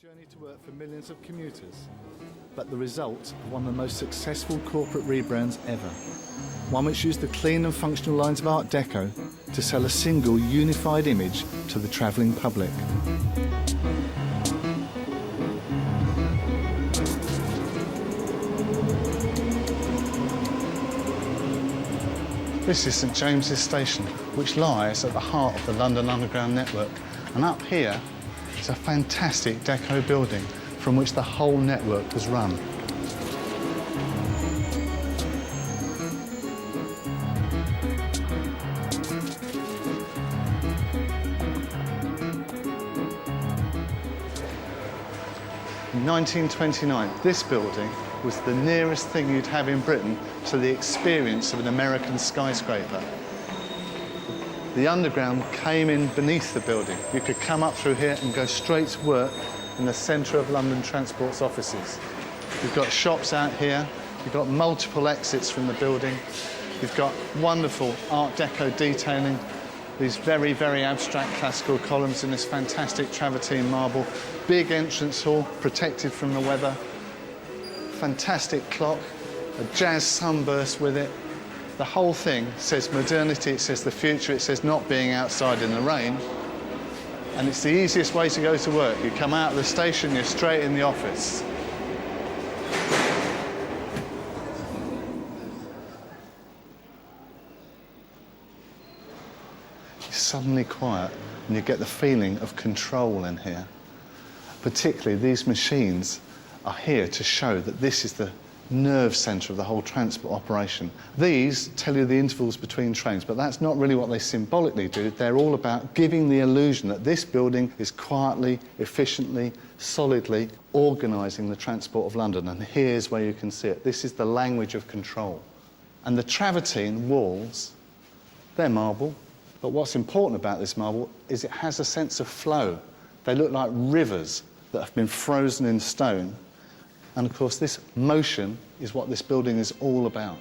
journey to work for millions of commuters, but the result of one of the most successful corporate rebrands ever. One which used the clean and functional lines of Art Deco to sell a single unified image to the travelling public. This is St James's Station, which lies at the heart of the London Underground network. And up here is a fantastic deco building from which the whole network was run. In 1929, this building was the nearest thing you'd have in Britain to the experience of an American skyscraper. The Underground came in beneath the building. You could come up through here and go straight to work in the centre of London Transport's offices. You've got shops out here, you've got multiple exits from the building, you've got wonderful Art Deco detailing, these very, very abstract classical columns in this fantastic travertine marble, big entrance hall protected from the weather, fantastic clock, a jazz sunburst with it. The whole thing says modernity, it says the future, it says not being outside in the rain. And it's the easiest way to go to work. You come out of the station, you're straight in the office. It's suddenly quiet and you get the feeling of control in here. Particularly these machines are here to show that this is the nerve centre of the whole transport operation. These tell you the intervals between trains, but that's not really what they symbolically do. They're all about giving the illusion that this building is quietly, efficiently, solidly organising the transport of London. And here's where you can see it. This is the language of control. And the travertine walls, they're marble, but what's important about this marble is it has a sense of flow. They look like rivers that have been frozen in stone. And of course, this motion is what this building is all about.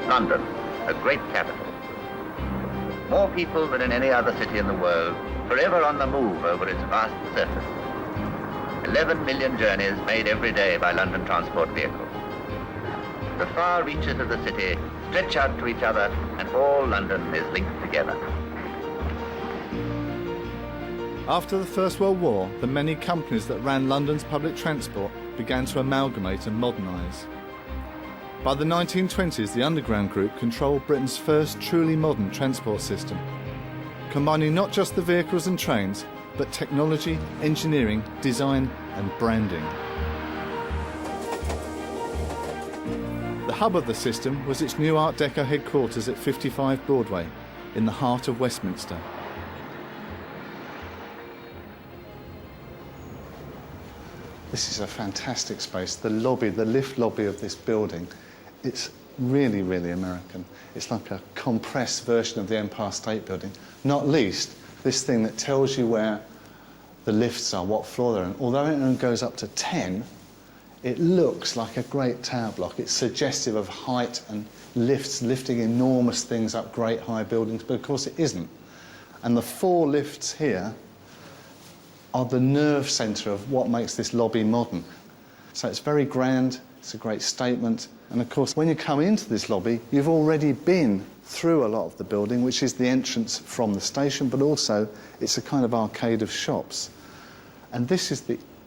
London, a great capital. More people than in any other city in the world, forever on the move over its vast surface. 11 million journeys made every day by London transport vehicles. The far reaches of the city stretch out to each other, and all London is linked together. After the First World War, the many companies that ran London's public transport began to amalgamate and modernise. By the 1920s, the Underground Group controlled Britain's first truly modern transport system, combining not just the vehicles and trains, but technology, engineering, design and branding. The hub of the system was its new Art Deco headquarters at 55 Broadway, in the heart of Westminster. This is a fantastic space. The lobby, the lift lobby of this building, it's really, really American. It's like a compressed version of the Empire State Building. Not least, this thing that tells you where the lifts are, what floor they're in. Although it only goes up to 10, it looks like a great tower block. It's suggestive of height and lifts, lifting enormous things up great high buildings, but of course it isn't. And the 4 lifts here are the nerve centre of what makes this lobby modern. So it's very grand, it's a great statement, and of course when you come into this lobby you've already been through a lot of the building, which is the entrance from the station, but also it's a kind of arcade of shops. And this is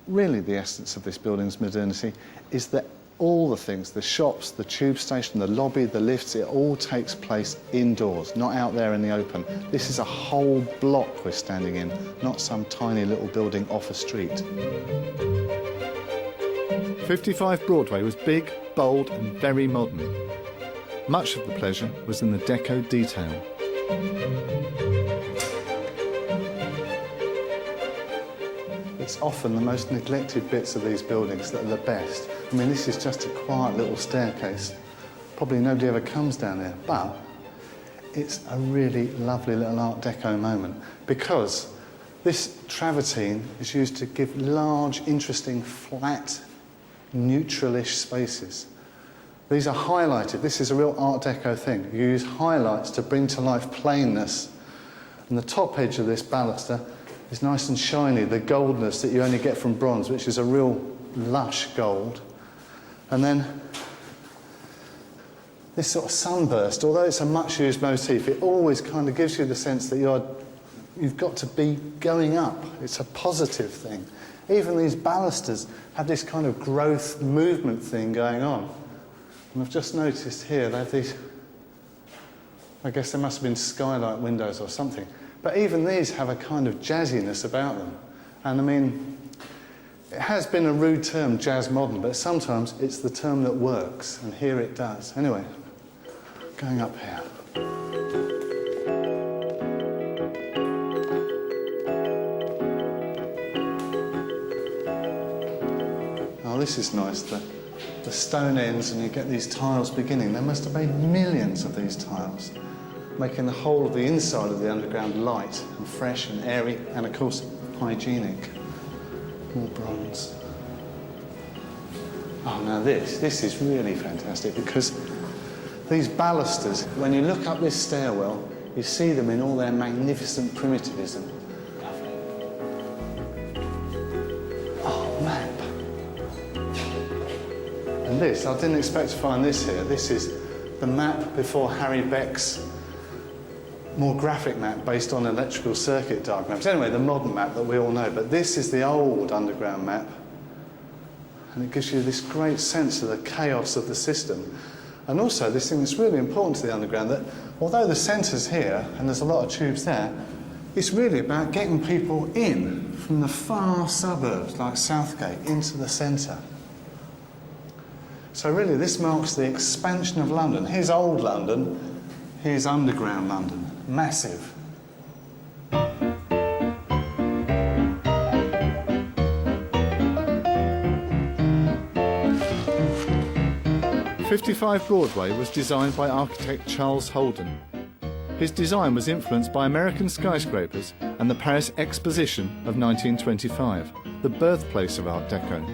really the essence of this building's modernity, is that all the things, the shops, the tube station, the lobby, the lifts, it all takes place indoors, not out there in the open. This is a whole block we're standing in, not some tiny little building off a street. 55 Broadway was big, bold and very modern. Much of the pleasure was in the deco detail. It's often the most neglected bits of these buildings that are the best. I mean, this is just a quiet little staircase. Probably nobody ever comes down there, but it's a really lovely little Art Deco moment because this travertine is used to give large, interesting, flat, neutral-ish spaces. These are highlighted. This is a real Art Deco thing. You use highlights to bring to life plainness, And the top edge of this baluster is nice and shiny, the goldness that you only get from bronze, which is a real lush gold. And then this sort of sunburst, although it's a much used motif, it always kind of gives you the sense that you've got to be going up. It's a positive thing. Even these balusters have this kind of growth movement thing going on. And I've just noticed here they have these, I guess there must have been skylight windows or something. But even these have a kind of jazziness about them. And I mean, it has been a rude term, jazz modern, but sometimes it's the term that works, and here it does. Anyway, going up here. Oh, this is nice, the stone ends, and you get these tiles beginning. There must have been millions of these tiles, making the whole of the inside of the underground light and fresh and airy, and of course, hygienic. More bronze. Oh, now this is really fantastic, because these balusters, when you look up this stairwell, you see them in all their magnificent primitivism. Lovely. Oh, map. And this, I didn't expect to find this here. This is the map before Harry Beck's more graphic map based on electrical circuit diagrams. Anyway, the modern map that we all know, but this is the old underground map, and it gives you this great sense of the chaos of the system. And also this thing that's really important to the underground, that although the centre's here and there's a lot of tubes there, it's really about getting people in from the far suburbs like Southgate into the centre. So really this marks the expansion of London. Here's old London, here's underground London. Massive. "55 Broadway was designed by architect Charles Holden. His design was influenced by American skyscrapers and the Paris Exposition of 1925, the birthplace of Art Deco.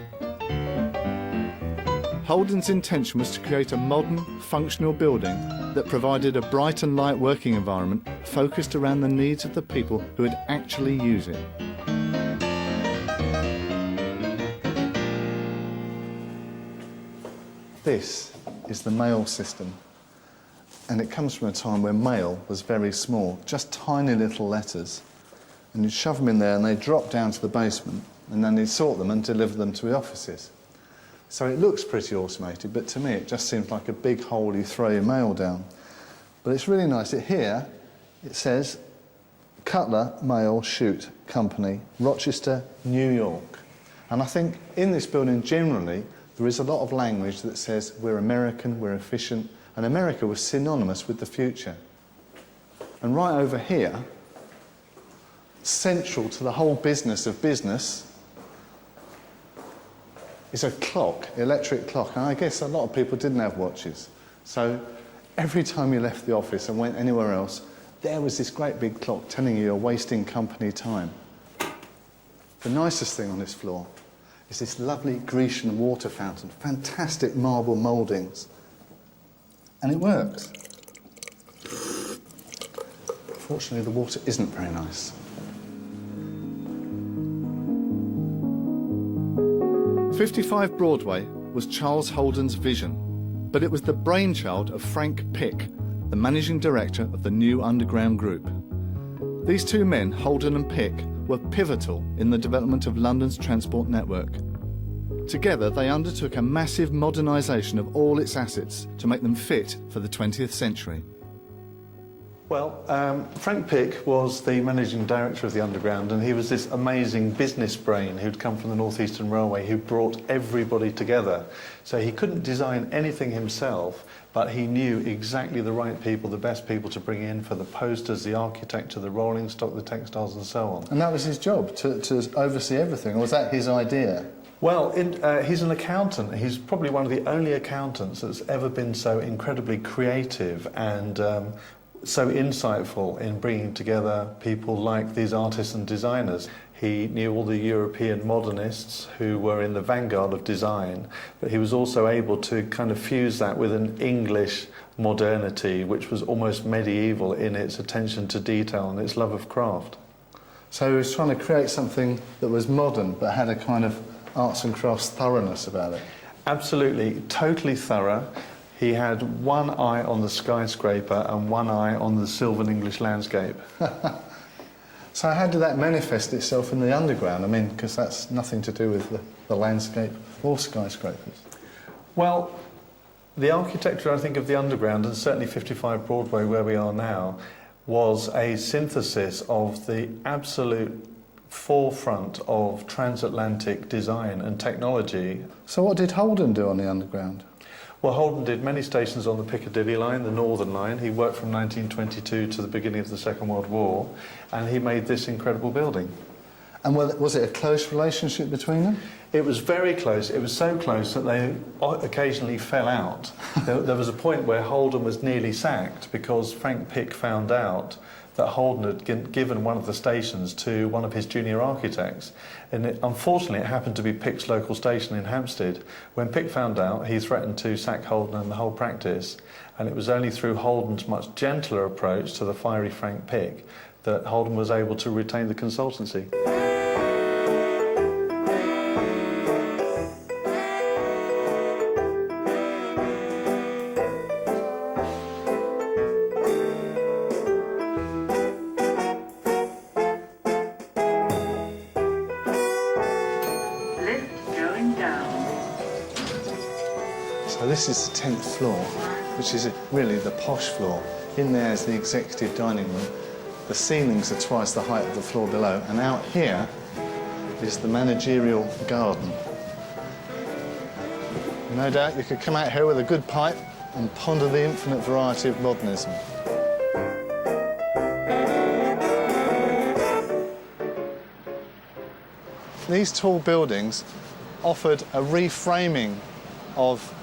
Holden's intention was to create a modern, functional building that provided a bright and light working environment focused around the needs of the people who would actually use it. This is the mail system, and it comes from a time where mail was very small, just tiny little letters, and you'd shove them in there and they'd drop down to the basement, and then they'd sort them and deliver them to the offices. So it looks pretty automated, but to me it just seems like a big hole you throw your mail down. But it's really nice. Here it says Cutler Mail Chute Company, Rochester, New York. And I think in this building generally there is a lot of language that says we're American, we're efficient, and America was synonymous with the future. And right over here, central to the whole business of business, is a clock, electric clock. And I guess a lot of people didn't have watches. So every time you left the office and went anywhere else, there was this great big clock telling you you're wasting company time. The nicest thing on this floor is this lovely Grecian water fountain, fantastic marble mouldings. And it works. Fortunately, the water isn't very nice. "55 Broadway was Charles Holden's vision, but it was the brainchild of Frank Pick, the managing director of the new underground group. These two men, Holden and Pick, were pivotal in the development of London's transport network. Together, they undertook a massive modernisation of all its assets to make them fit for the 20th century. Well, Frank Pick was the managing director of the Underground, and he was this amazing business brain who'd come from the North Eastern Railway who brought everybody together. So he couldn't design anything himself, but he knew exactly the right people, the best people to bring in for the posters, the architecture, the rolling stock, the textiles and so on. And that was his job, to oversee everything, or was that his idea? Well, he's an accountant. He's probably one of the only accountants that's ever been so incredibly creative and so insightful in bringing together people like these artists and designers. He knew all the European modernists who were in the vanguard of design, but he was also able to kind of fuse that with an English modernity, which was almost medieval in its attention to detail and its love of craft. So he was trying to create something that was modern, but had a kind of arts and crafts thoroughness about it. Absolutely, totally thorough. He had one eye on the skyscraper and one eye on the sylvan English landscape. So how did that manifest itself in the underground? I mean, because that's nothing to do with the landscape or skyscrapers. Well, the architecture, I think, of the underground, and certainly 55 Broadway, where we are now, was a synthesis of the absolute forefront of transatlantic design and technology. So what did Holden do on the underground? Well, Holden did many stations on the Piccadilly Line, the Northern Line. He worked from 1922 to the beginning of the Second World War, and he made this incredible building. And was it a close relationship between them? It was very close. It was so close that they occasionally fell out. There was a point where Holden was nearly sacked because Frank Pick found out that Holden had given one of the stations to one of his junior architects. And unfortunately, it happened to be Pick's local station in Hampstead. When Pick found out, he threatened to sack Holden and the whole practice. And it was only through Holden's much gentler approach to the fiery Frank Pick that Holden was able to retain the consultancy. So this is the 10th floor, which is really the posh floor. In there is the executive dining room. The ceilings are twice the height of the floor below, and out here is the managerial garden. No doubt you could come out here with a good pipe and ponder the infinite variety of modernism. These tall buildings offered a reframing of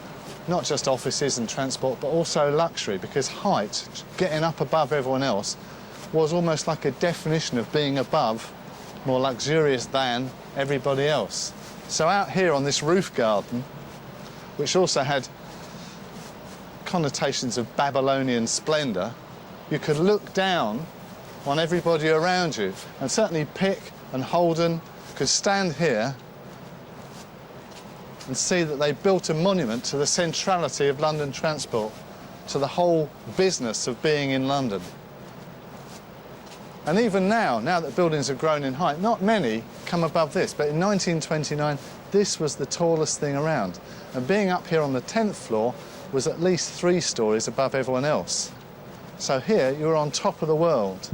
not just offices and transport, but also luxury, because height, getting up above everyone else, was almost like a definition of being above, more luxurious than everybody else. So out here on this roof garden, which also had connotations of Babylonian splendour, you could look down on everybody around you. And certainly Pick and Holden could stand here and see that they built a monument to the centrality of London transport, to the whole business of being in London. And even now that buildings have grown in height, not many come above this, but in 1929, this was the tallest thing around. And being up here on the 10th floor was at least 3 stories above everyone else. So here, you're on top of the world.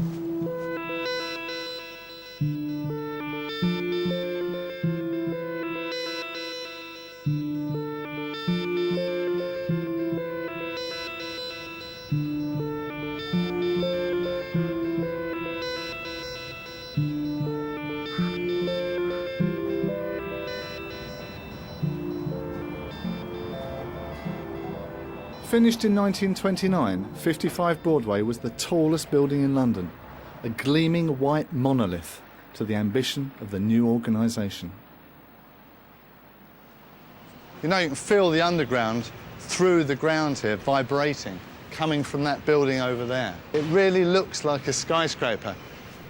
Finished in 1929, 55 Broadway was the tallest building in London, a gleaming white monolith to the ambition of the new organisation. You know, you can feel the underground through the ground here, vibrating, coming from that building over there. It really looks like a skyscraper.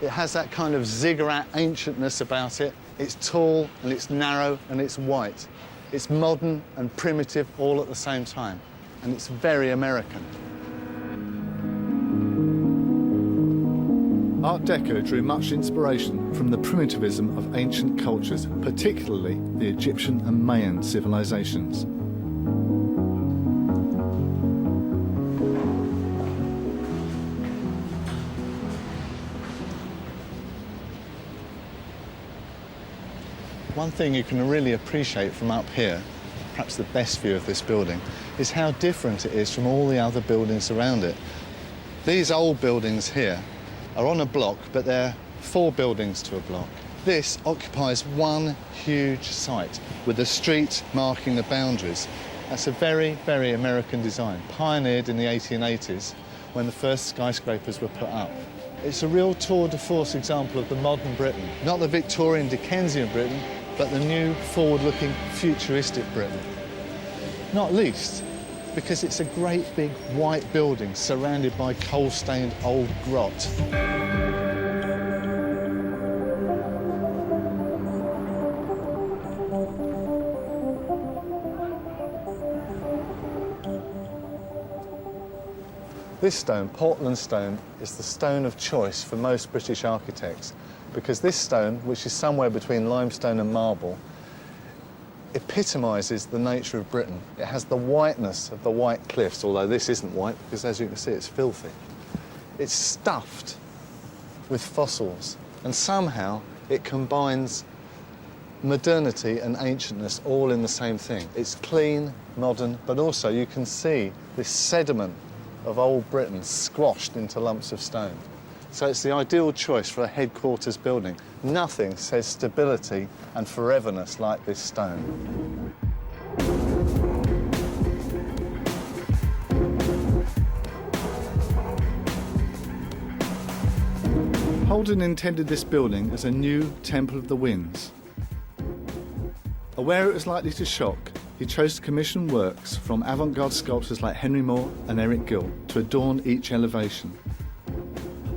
It has that kind of ziggurat ancientness about it. It's tall and it's narrow and it's white. It's modern and primitive all at the same time. And it's very American. Art Deco drew much inspiration from the primitivism of ancient cultures, particularly the Egyptian and Mayan civilizations. One thing you can really appreciate from up here, perhaps the best view of this building, is how different it is from all the other buildings around it. These old buildings here are on a block, but they're 4 buildings to a block. This occupies one huge site with a street marking the boundaries. That's a very, very American design, pioneered in the 1880s when the first skyscrapers were put up. It's a real tour de force example of the modern Britain, not the Victorian Dickensian Britain, but the new, forward-looking, futuristic Britain. Not least because it's a great big white building surrounded by coal-stained old grot. This stone, Portland stone, is the stone of choice for most British architects because this stone, which is somewhere between limestone and marble, epitomises the nature of Britain. It has the whiteness of the white cliffs, although this isn't white because, as you can see, it's filthy. It's stuffed with fossils, and somehow it combines modernity and ancientness all in the same thing. It's clean, modern, but also you can see this sediment of old Britain squashed into lumps of stone. So it's the ideal choice for a headquarters building. Nothing says stability and foreverness like this stone. Holden intended this building as a new Temple of the Winds. Aware it was likely to shock, he chose to commission works from avant-garde sculptors like Henry Moore and Eric Gill to adorn each elevation.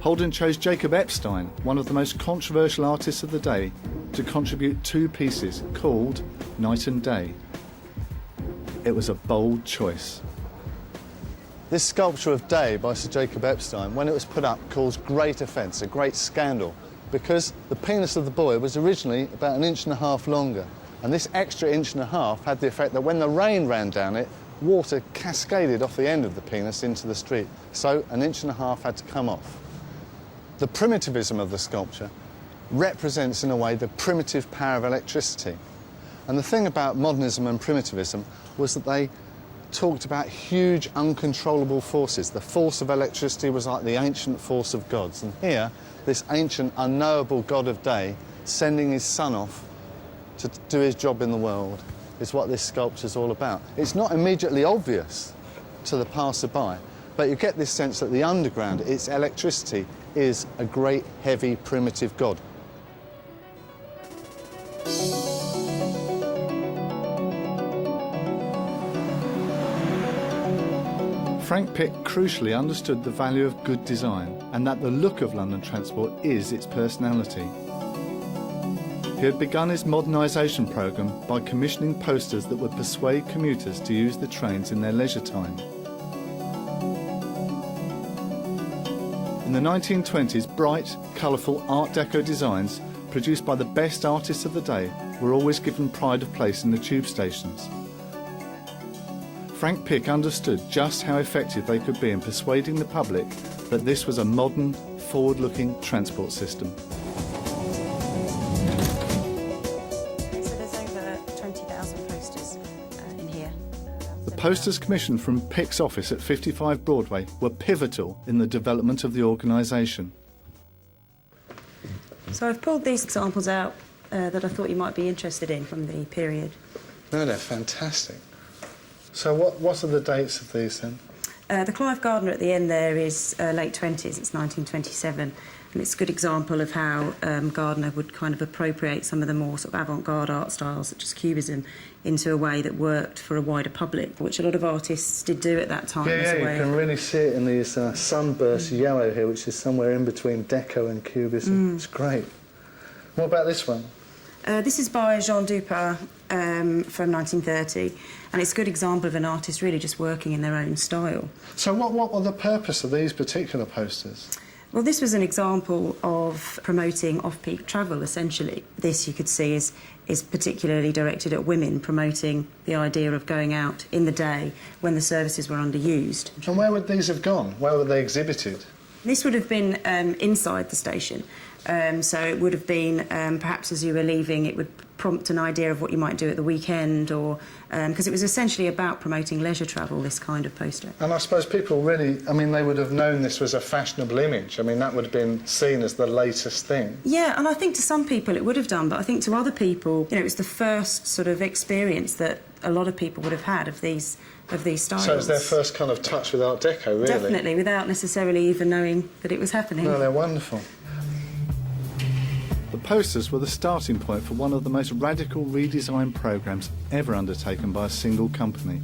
Holden chose Jacob Epstein, one of the most controversial artists of the day, to contribute 2 pieces called Night and Day. It was a bold choice. This sculpture of Day by Sir Jacob Epstein, when it was put up, caused great offence, a great scandal, because the penis of the boy was originally about 1.5 inches longer. And this extra 1.5 inches had the effect that when the rain ran down it, water cascaded off the end of the penis into the street. So 1.5 inches had to come off. The primitivism of the sculpture represents, in a way, the primitive power of electricity. And the thing about modernism and primitivism was that they talked about huge, uncontrollable forces. The force of electricity was like the ancient force of gods. And here, this ancient, unknowable god of day, sending his son off to do his job in the world, is what this sculpture's all about. It's not immediately obvious to the passer-by, but you get this sense that the underground, its electricity, is a great, heavy, primitive god. Frank Pick crucially understood the value of good design and that the look of London transport is its personality. He had begun his modernisation programme by commissioning posters that would persuade commuters to use the trains in their leisure time. In the 1920s, bright, colourful Art Deco designs produced by the best artists of the day were always given pride of place in the tube stations. Frank Pick understood just how effective they could be in persuading the public that this was a modern, forward-looking transport system. Posters commissioned from Pick's office at 55 Broadway were pivotal in the development of the organisation. So I've pulled these examples out that I thought you might be interested in from the period. No, they're fantastic. So what are the dates of these then? The Clive Gardner at the end there is late 20s, it's 1927, and it's a good example of how Gardner would kind of appropriate some of the more sort of avant-garde art styles, such as Cubism, into a way that worked for a wider public, which a lot of artists did do at that time. Yeah, you can really see it in these sunburst yellow here, which is somewhere in between Deco and Cubism. It's great. What about this one? This is by Jean Dupin from 1930, and it's a good example of an artist really just working in their own style. So what were the purpose of these particular posters? Well, this was an example of promoting off-peak travel, essentially. This, you could see, is particularly directed at women, promoting the idea of going out in the day when the services were underused. And where would these have gone? Where were they exhibited? This would have been inside the station. So it would have been, perhaps as you were leaving, it would prompt an idea of what you might do at the weekend, or because it was essentially about promoting leisure travel, this kind of poster. And I suppose people really, I mean, they would have known this was a fashionable image. I mean, that would have been seen as the latest thing. Yeah, and I think to some people it would have done, but I think to other people, you know, it was the first sort of experience that a lot of people would have had of these styles. So it's their first kind of touch with Art Deco, really? Definitely, without necessarily even knowing that it was happening. No, they're wonderful. The posters were the starting point for one of the most radical redesign programmes ever undertaken by a single company.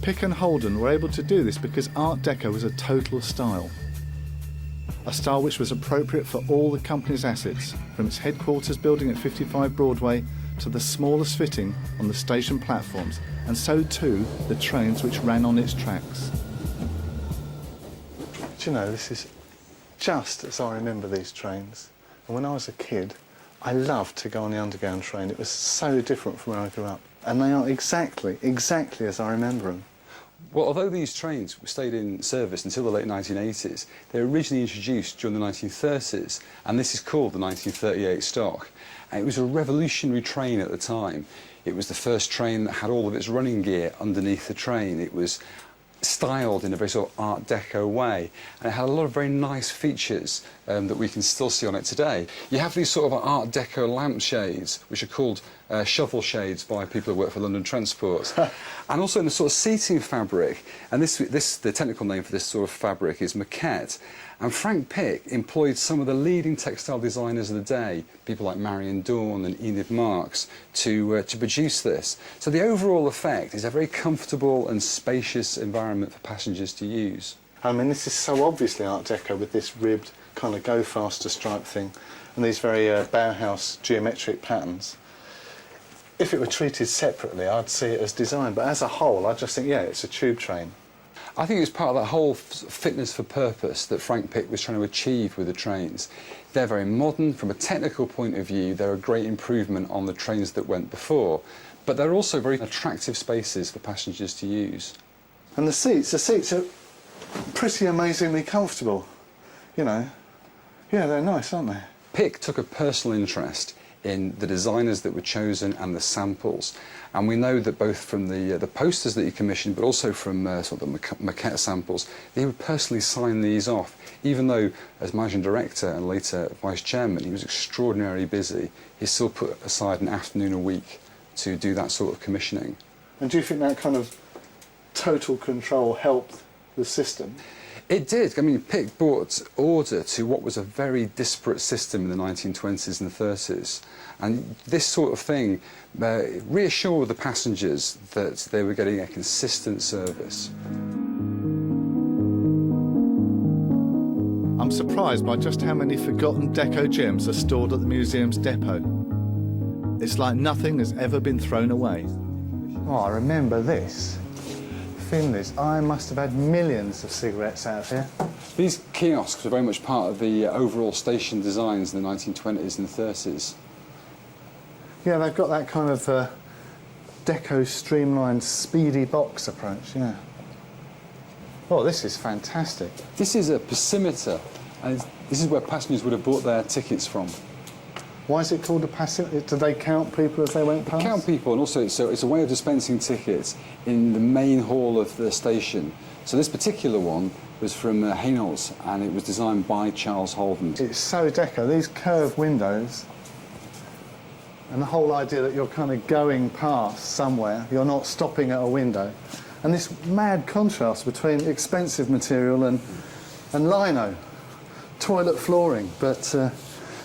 Pick and Holden were able to do this because Art Deco was a total style. A style which was appropriate for all the company's assets, from its headquarters building at 55 Broadway to the smallest fitting on the station platforms, and so too the trains which ran on its tracks. Do you know, this is just as I remember these trains. And when I was a kid, I loved to go on the Underground train. It was so different from where I grew up. And they are exactly as I remember them. Well, although these trains stayed in service until the late 1980s, they were originally introduced during the 1930s, and this is called the 1938 stock. And it was a revolutionary train at the time. It was the first train that had all of its running gear underneath the train. It was styled in a very sort of Art Deco way, and it had a lot of very nice features that we can still see on it today. You have these sort of Art Deco lampshades, which are called shovel shades by people who work for London Transport, and also in the sort of seating fabric, and the technical name for this sort of fabric is moquette. And Frank Pick employed some of the leading textile designers of the day, people like Marion Dawn and Enid Marks, to produce this. So the overall effect is a very comfortable and spacious environment for passengers to use. I mean, this is so obviously Art Deco with this ribbed kind of go faster stripe thing and these very Bauhaus geometric patterns. If it were treated separately, I'd see it as design, but as a whole, I just think, yeah, it's a tube train. I think it was part of that whole fitness for purpose that Frank Pick was trying to achieve with the trains. They're very modern. From a technical point of view, they're a great improvement on the trains that went before, but they're also very attractive spaces for passengers to use. And the seats are pretty amazingly comfortable, you know. Yeah, they're nice, aren't they? Pick took a personal interest in the designers that were chosen and the samples. And we know that both from the posters that he commissioned, but also from sort of the maquette samples, he would personally sign these off, even though, as managing director and later vice chairman, he was extraordinarily busy. He still put aside an afternoon a week to do that sort of commissioning. And do you think that kind of total control helped the system? It did. I mean, Pick brought order to what was a very disparate system in the 1920s and the 30s. And this sort of thing reassured the passengers that they were getting a consistent service. I'm surprised by just how many forgotten Deco gems are stored at the museum's depot. It's like nothing has ever been thrown away. Oh, I remember this. Finleys. I must have had millions of cigarettes out of here. These kiosks were very much part of the overall station designs in the 1920s and 30s. Yeah, they've got that kind of Deco streamlined, speedy box approach, yeah. Oh, this is fantastic. This is a Passimeter, and this is where passengers would have bought their tickets from. Why is it called a passimeter? Do they count people as they went past? Count people, and also it's a way of dispensing tickets in the main hall of the station. So this particular one was from Hainault's, and it was designed by Charles Holden. It's so Deco. These curved windows, and the whole idea that you're kind of going past somewhere, you're not stopping at a window. And this mad contrast between expensive material and lino, toilet flooring, but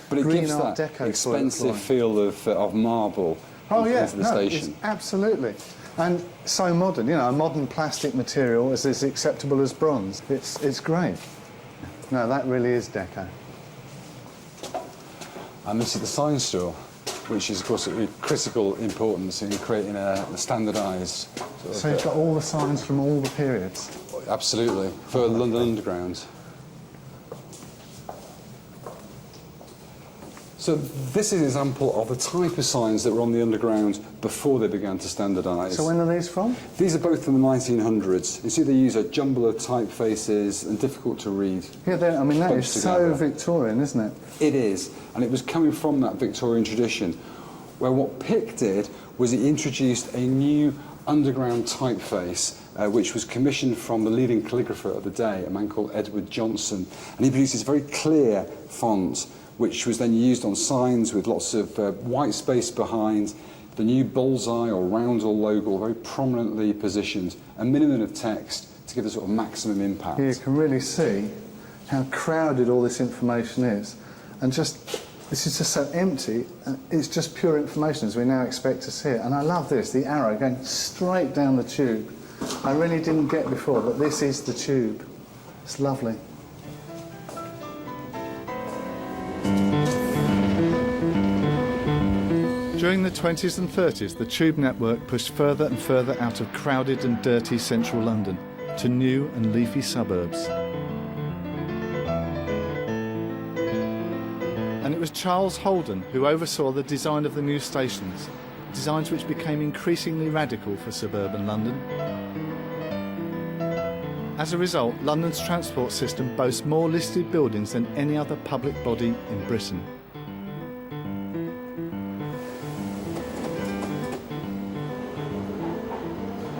it green gives Art that Deco expensive feel of marble into the station. It's absolutely. And so modern, you know, a modern plastic material is as acceptable as bronze. It's great. No, that really is Deco. And this is the sign store, which is, of course, of critical importance in creating a standardised... So you've got all the signs from all the periods? Absolutely, for London Underground. So this is an example of the type of signs that were on the Underground before they began to standardise. So when are these from? These are both from the 1900s. You see they use a jumble of typefaces and difficult to read. Yeah, I mean, that is so Victorian, isn't it? It is, and it was coming from that Victorian tradition, where what Pick did was he introduced a new Underground typeface, which was commissioned from the leading calligrapher of the day, a man called Edward Johnson, and he produced this very clear font, which was then used on signs with lots of white space behind, The new bullseye or roundel logo, very prominently positioned, a minimum of text to give a sort of maximum impact. Here you can really see how crowded all this information is, and just this is just so empty, and it's just pure information as we now expect to see it. And I love this, the arrow going straight down the tube. I really didn't get before, but this is the tube. It's lovely. During the 20s and 30s, the tube network pushed further and further out of crowded and dirty central London to new and leafy suburbs. And it was Charles Holden who oversaw the design of the new stations, designs which became increasingly radical for suburban London. As a result, London's transport system boasts more listed buildings than any other public body in Britain.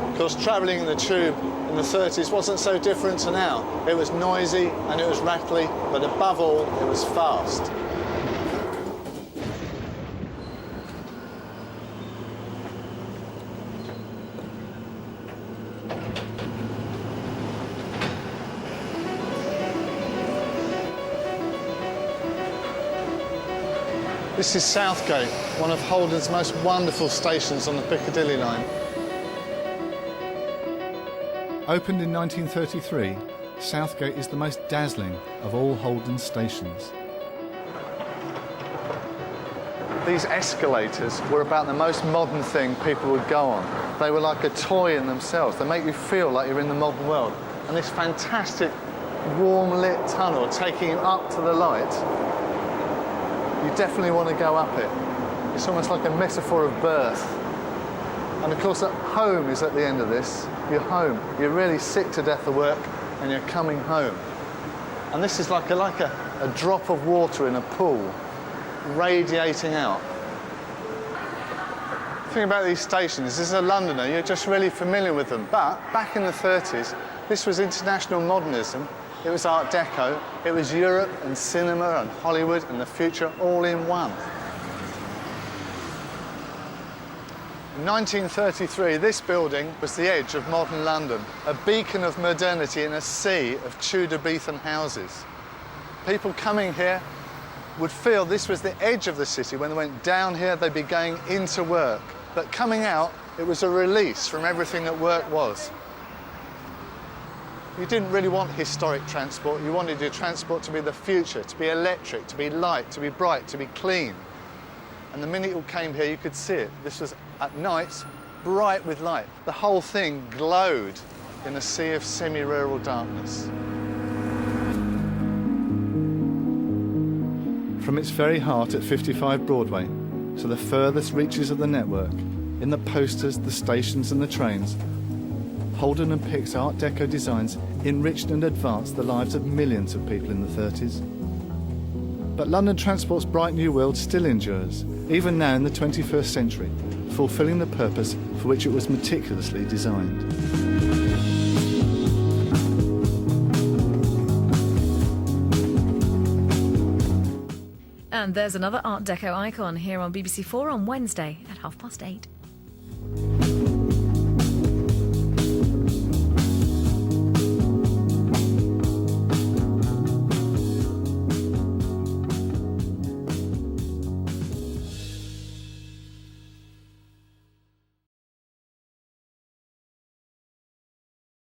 Of course, travelling in the tube in the 30s wasn't so different to now. It was noisy and it was rattly, but above all, it was fast. This is Southgate, one of Holden's most wonderful stations on the Piccadilly Line. Opened in 1933, Southgate is the most dazzling of all Holden's stations. These escalators were about the most modern thing people would go on. They were like a toy in themselves. They make you feel like you're in the modern world. And this fantastic warm lit tunnel taking you up to the light, you definitely want to go up it. It's almost like a metaphor of birth. And of course, home is at the end of this. You're home. You're really sick to death of work and you're coming home. And this is like a drop of water in a pool, radiating out. The thing about these stations, as a Londoner, you're just really familiar with them. But back in the 30s, this was international modernism. It was Art Deco. It was Europe and cinema and Hollywood and the future all in one. In 1933, this building was the edge of modern London, a beacon of modernity in a sea of Tudor-Beaton houses. People coming here would feel this was the edge of the city. When they went down here, they'd be going into work. But coming out, it was a release from everything that work was. You didn't really want historic transport. You wanted your transport to be the future, to be electric, to be light, to be bright, to be clean. And the minute you came here, you could see it. This was at night, bright with light. The whole thing glowed in a sea of semi-rural darkness. From its very heart at 55 Broadway to the furthest reaches of the network, in the posters, the stations and the trains, Holden and Pick's Art Deco designs enriched and advanced the lives of millions of people in the 30s. But London Transport's bright new world still endures, even now in the 21st century, fulfilling the purpose for which it was meticulously designed. And there's another Art Deco icon here on BBC4 on Wednesday at 8:30.